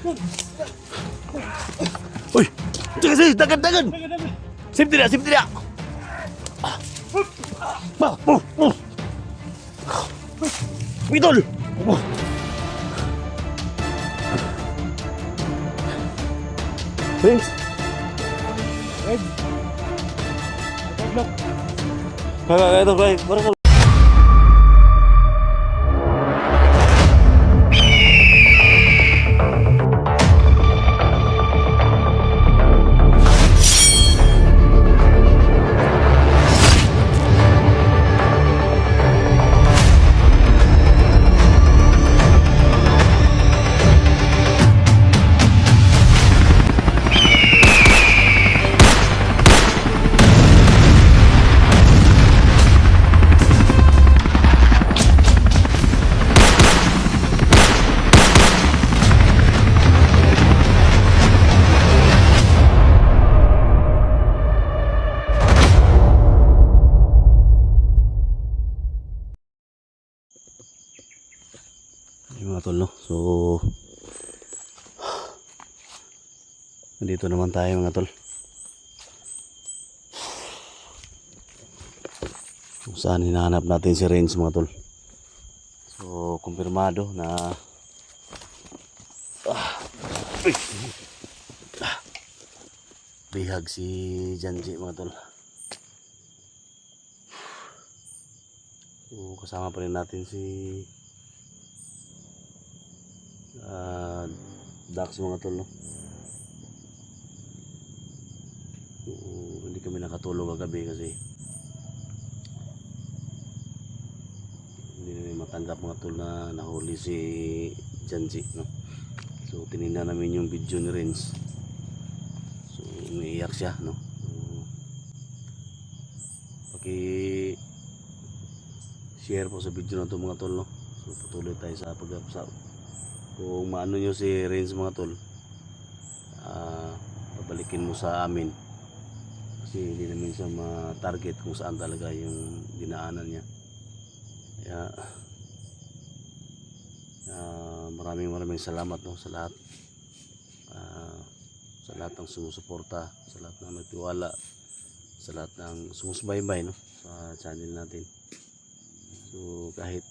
Uy! Sige, dagan! Safety na! Pitol! Prince! Red. Block. Ito, parang yung mga tol, no? So nandito naman tayo mga tol, kung saan hinahanap natin si Renz mga tol. So kumpirmado na bihag si Janji mga tol. So kasama pa rin natin si Dax mga tol, no? So, hindi kami nakatulog kagabi kasi hindi namin matanggap mga tol na nahuli si Janji, no? So tinignan namin yung video ni Renz. So umiiyak siya, no? So, share po sa video na to mga tol, no? So patuloy tayo sa pag-upsap. Kung maano nyo si Renz mga tol, pabalikin mo sa amin kasi hindi namin siya ma-target kung saan talaga yung dinaanan niya. Kaya maraming salamat, no, sa lahat, sa lahat ng sumusuporta, sa lahat ng nagtiwala, sa lahat ng sumusubaybay, no, sa channel natin. So kahit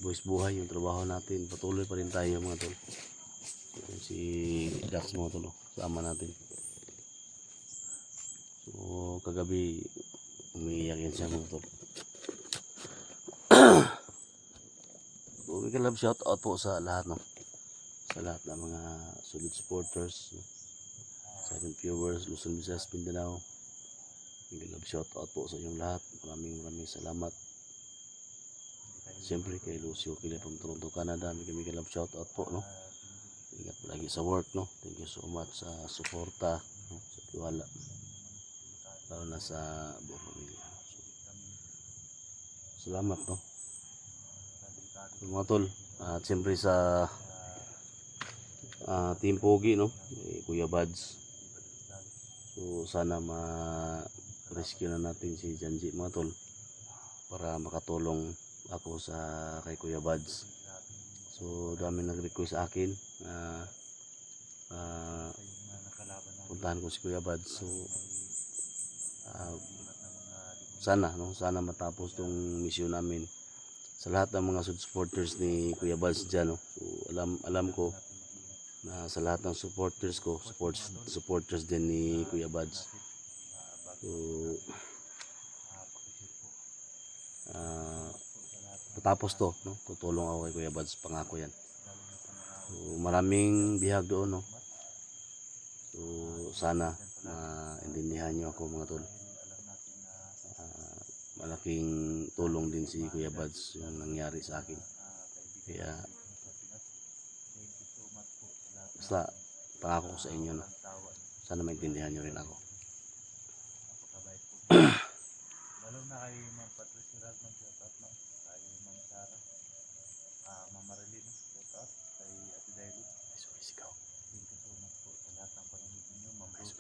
buwis buhay yung trabaho natin, patuloy pa rin tayo mga tol. Si Dax mga tol, sama natin. So kagabi umiiyak yan siya mga tol. So we can love shout out po sa lahat, no, sa lahat ng mga solid supporters, no? Silent viewers, Luzon, Visayas, Mindanao. We can love shout out po sa inyong lahat. Maraming salamat. Siyempre kay Lucio Kile from Toronto, Canada, may love shout out po, no? Ingat po lagi sa work, no? Thank you so much sa suporta, no? Sa tiwala, lalo na sa buong pamilya. So, salamat, no? So, mga tol, at siyempre sa Team Pogi, no? Kuya Buds. So sana ma-rescue na natin si Janji mga tol, para makatulong ako sa kay Kuya Buds. So dami nag-request sa akin na puntahan ko si Kuya Buds. So sana matapos tong mission namin sa lahat ng mga supporters ni Kuya Buds dyan, no? So alam ko na sa lahat ng supporters ko, supporters din ni Kuya Buds. So patapos to, no, tutulong ako kay Kuya Buds, pangako yan. So maraming bihag doon, no? So sana intindihan nyo ako mga tol. Malaking tulong din si Kuya Buds yung nangyari sa akin. Kaya basta pangako ko sa inyo, no? Sana maintindihan nyo rin ako. Lalo na kay Ma'am Patricia Radman, shout out, no? Kay Ma'am Sara, Ma'am Marilyn, shout out. Kay Ate Daily, Sumisigaw. thank you so much po sa lahat ng panonood ninyo. Ma'am Rosie,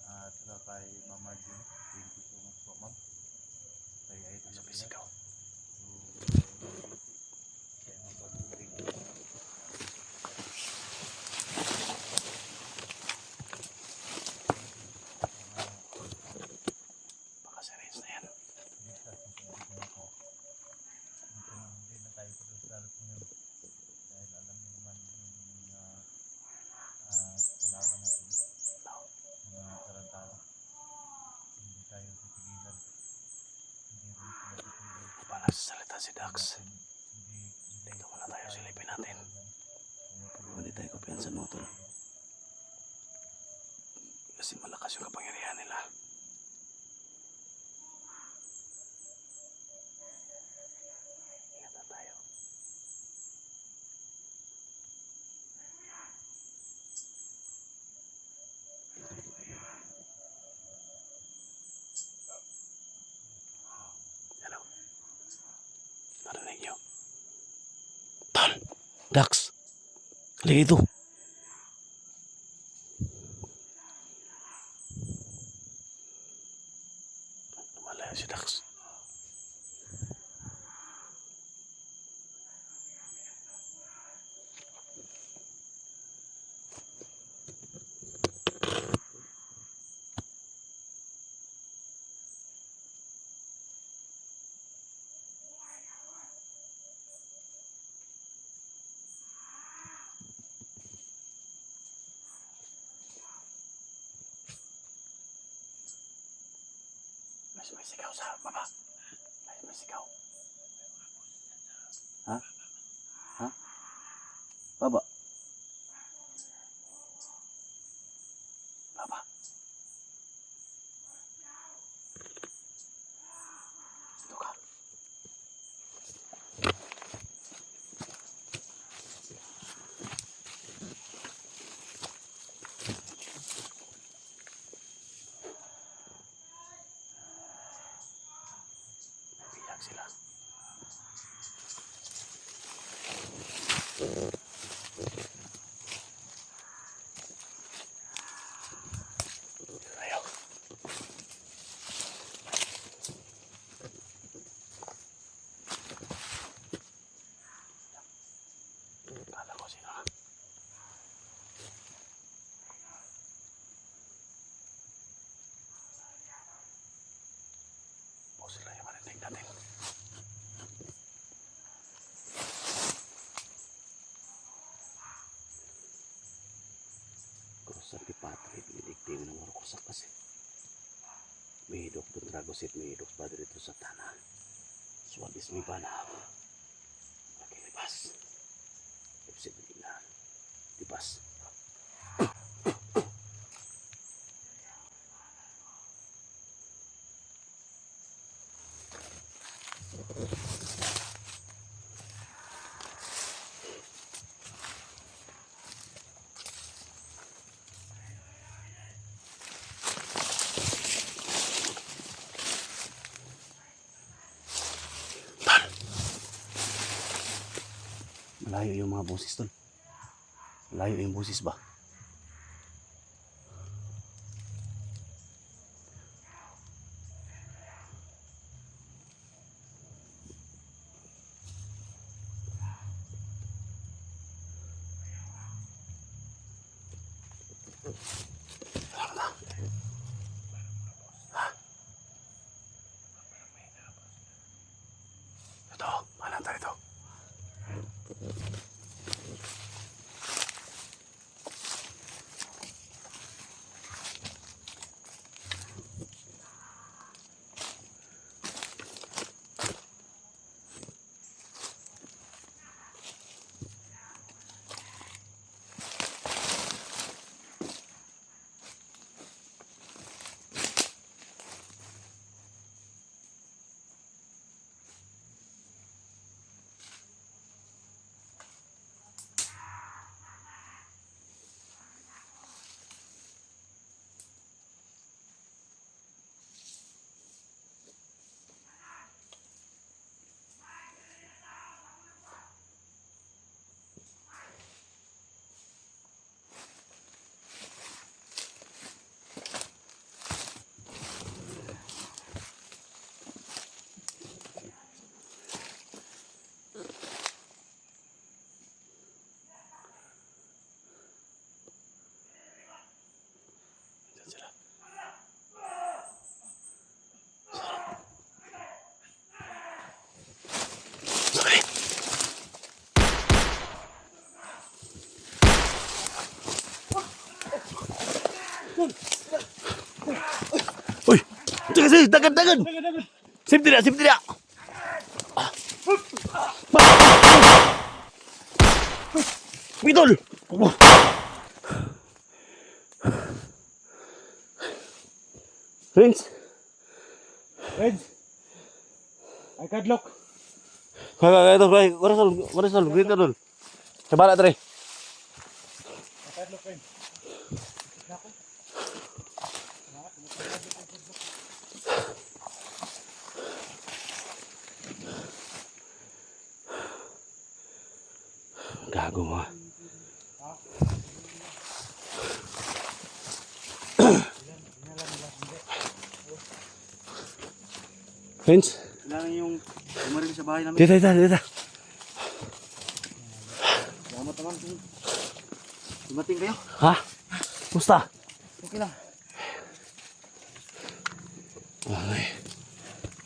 at saka kay Ma'am Margin, thank you so much po, Ma'am. Kay Idol Abinat, Sumisigaw. so kay Ma'am Rosie, kay Ma'am Bagong, thank you so much. si Dax. Dito muna tayo, silipin natin. Hindi tayo kumpiyansa mo, tol. Kasi malakas yung kapangyarihan nila. Ingatan tayo. Ano? Narinig niyo? Tol! Dax! Halika dito! Malayo si Dax. May sigaw sa baba. May sigaw. Ha? Ha? Baba. Baba. Ito ka. Biyak sila. Ayo. Kala ko sino na. O sila yung marinig natin. Kurusan ti Patri, binidikti ng mga kurusak kasi. May hidok doon dragosit, may hidok pa dito sa tanah. Suwabis may banang. Nakilibas. Ipsit na. Libas. Malayo yung mga boses doon. Malayo yung boses ba? Alam na. Ha? Ito, mahanap tayo ito. Uy! Sige, sige! Dagan, dagan! Safety na, safety na! Pitol! Oh. Friends, Friends! Ay kadlok! kaya ito, Marisol, grito dun. Sa bala, tre. Ay kadlok, friends. Nako. Gago mo. Friends, Kailangan yung umaril sa bahay namin. dito. Salamat naman kung dumating kayo. Ha? Musta? Okay lang. Ay.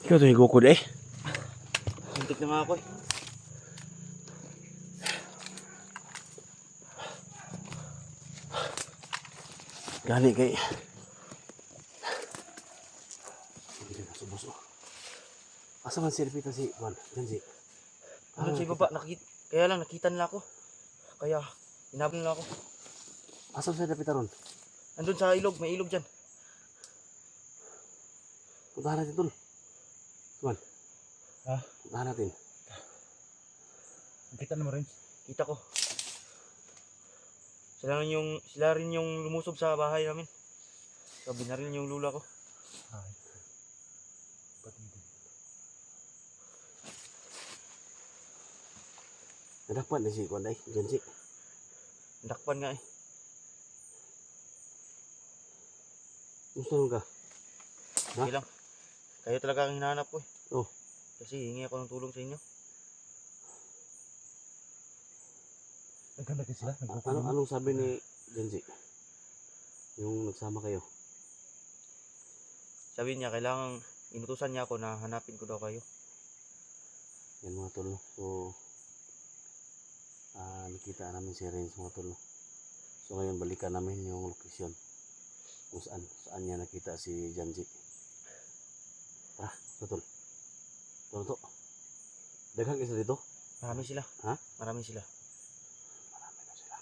Ikaw ito yung gukod eh. Hintik na nga ako eh. Gani kay. Subuso. Asa man si Repita si Juan? Yan si. Ano sa baba, kaya lang nakita nila ako. Kaya hinabol nila ako. Asa si Repita ron? Andun sa ilog, may ilog dyan. Puntahan natin tol. Juan. Ha? Puntahan natin. Nakita mo rin? Kita ko. Sila rin yung lumusob sa bahay namin. Sabi na rin yung lula ko. Ay. Nadakpan na si Juan ay. Yan si. Dakpan nga eh. Gusto nung ka? Okay lang. Kayo talaga ang hinahanap ko eh. Oh. Kasi hingi ako ng tulong sa inyo. Nagkanda sila? Anong sabi ni Genji? Yung nagsama kayo? Sabi niya, kailangan inutusan niya ako na hanapin ko daw kayo. Yan mga tol. So, nakita namin si Renz mga tol. So ngayon balikan namin yung location. Kung saan niya nakita si Genji. Tara, tol. Tol. Daghang isa dito? Marami sila. Ha? Marami sila. Marami na sila.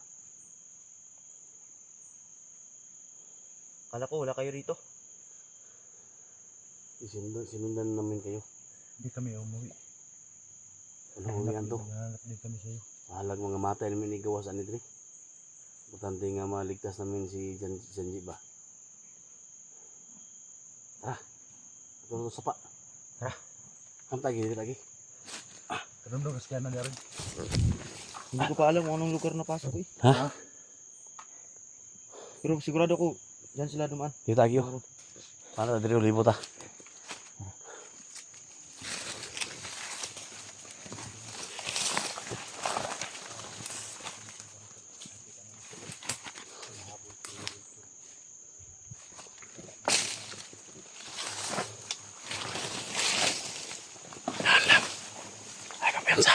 Kala ko wala kayo rito. Sinundan namin kayo. Hindi kami umuwi. Wala umiyan to. Hanap din kami sa'yo. Mahalag mga matay namin igawas ani diri. Importante nga maligtas namin si Genji ba. Tara. Ito sapa. Tara. Kamtay gini lagi. Karundong kasi na rin. Hindi ko pa alam kung anong lugar na pasok eh. Ha? Pero sigurado ko dyan sila dumaan. Dito lagi yo. Paano diri libot ah. Ay, kumpiyansa.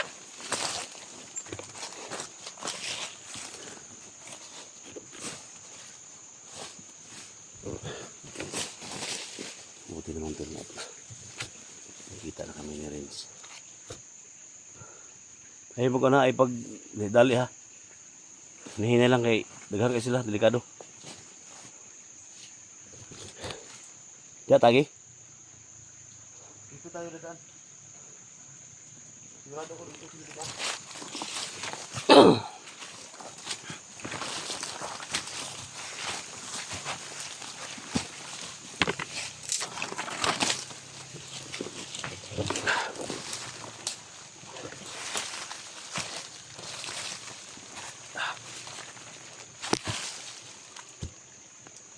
Buti naman turnout na. Nakita na kami ni Renz. Ay, ay pag dali ha. Nihina lang kay daghang kay sila, delikado. Diya tagi. Dito tayo dadaan. Sigurado ko dito sila dadaan.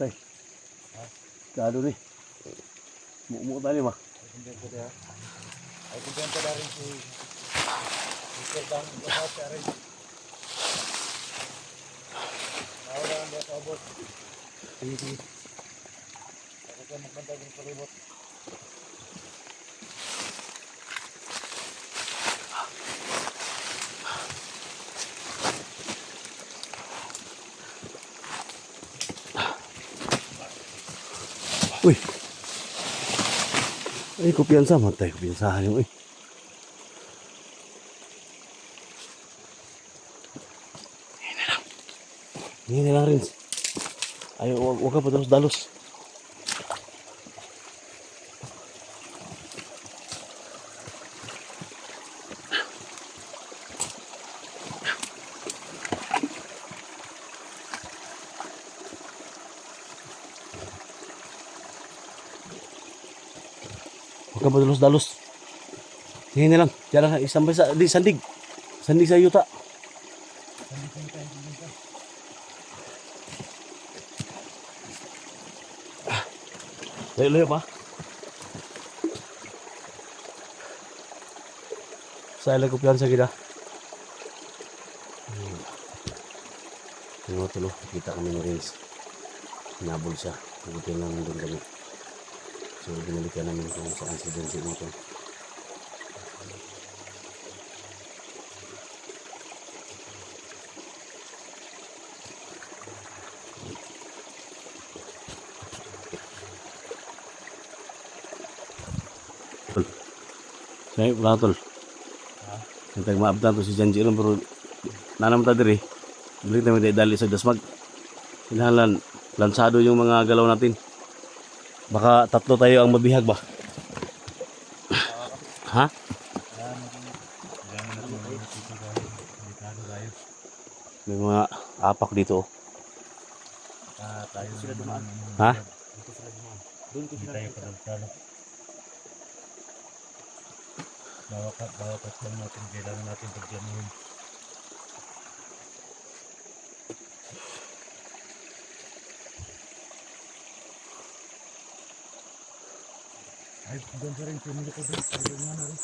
Tay. Kado ni. Mukmuk tali mah. Ay kumpenta na rin si Mr. Bang Bahasa rin. Nawala ang mga kabot. Sige. Ako kayo magbantay din sa libot. Uy. Ay, kumpiyansa man tayo. Kumpiyansahan yung Tingin na lang rin. Ay, huwag ka pa dalos. Huwag ka pa dalos. Tingin na lang. Diyan lang, isambay sa, di, sandig. Sandig sa yuta. Layo pa. Sa ilang kumpiyansa kita. Tingnan mo tulo. Kita kami ni Rins. Hinabol siya. Pugutin lang nandun kami. So, binalikan namin kung saan si Janji mo to. Tol. Saya wala tol. Nantag maabtan to si Janji ron pero nanam ta diri. Balik namin dali sa dasmag. Kailangan lansado yung mga galaw natin. Baka tatlo tayo ang mabihag ba? Ha? May mga apak dito. Tayo sila dumaan. Ha? Hindi tayo padagtalo. Bawakat lang natin. Kailangan natin pagjamuhin. Ay, doon sa rin. Pinili ko doon. Ay, doon nga na rin.